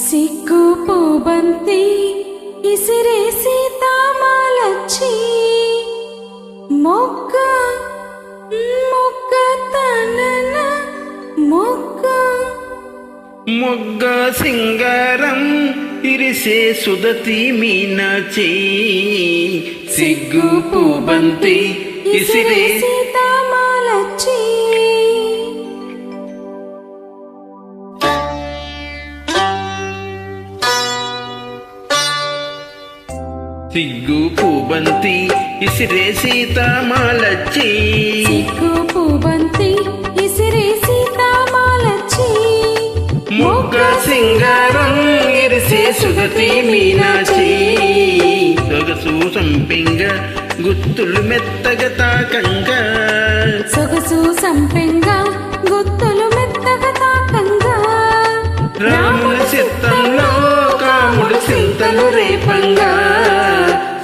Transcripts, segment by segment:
సిగ్గు పూబంతి ఇసిరేసి తామాలచ్చి మొగ్గ మొగ్గ తనన మొగ్గ సింగారం ఇరిసే సుదతి మీనాచి సిగ్గు పూబంతి ఇసిరేసి తామాలచ్చి సిగ్గు పూబంతి ఇసిరేసి తామాలచ్చి సిగ్గు పూబంతి ఇసిరేసి తామాలచ్చి మొగ్గ సింగారం ఇరిసే సుగతి మీనాచి సొగసు సంపింగ గుత్తులు మెత్తగా తాకంగా సొగసు సంపెంగ గుత్తులు మెత్తగా తాకంగా రాముల చిత్తంలో కాముడు చింతలు రేపంగా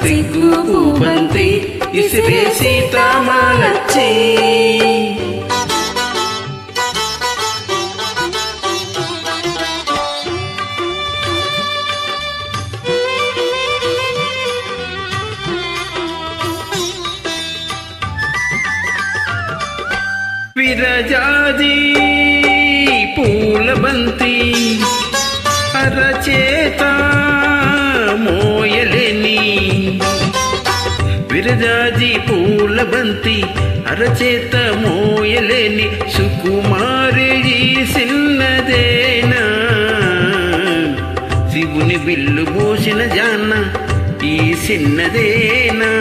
సిగ్గు పూబంతి ఇసిరేసి తామాలచ్చి విరజాజి పూలబంతి అరచేత మోయలేని విరజాజి పూలబంతి అరచేత మోయలేని సుకుమారి సిన్నదేనా శివుని బిల్లు పోసిన జాన ఈ సిన్నదేనా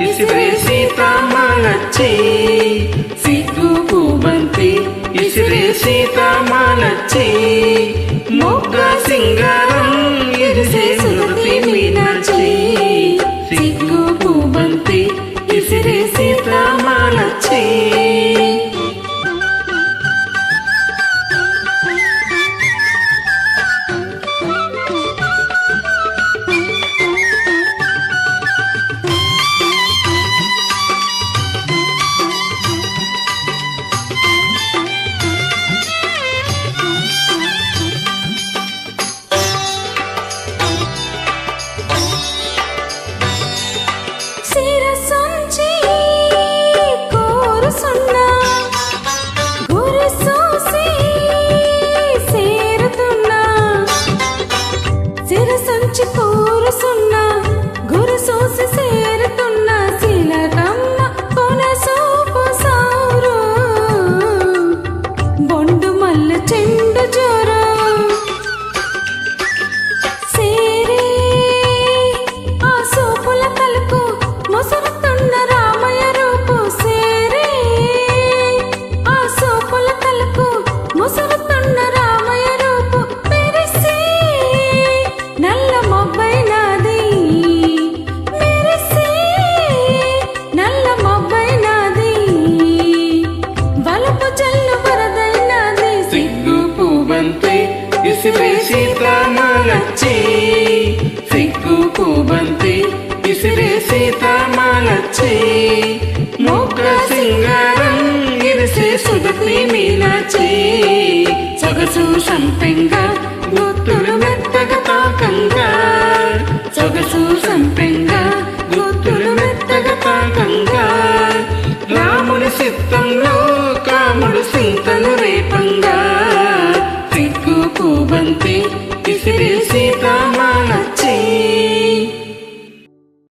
ఇసిరేసి తామాలచ్చి సిగ్గు పూబంతి ఇసిరేసి తామాలచ్చి మొగ్గ సింగారం ఇరిసే సుగతి మీనాచి సిగ్గు పూబంతి ఇసిరేసి తామాలచ్చి ఇసిరేసి తామాలచ్చి సిగ్గు పూబంతి ఇసిరేసి తామాలచ్చి మొగ్గ సింగారం ఇరిసే సుగతి మీనాచి సొగసు సంపెంగ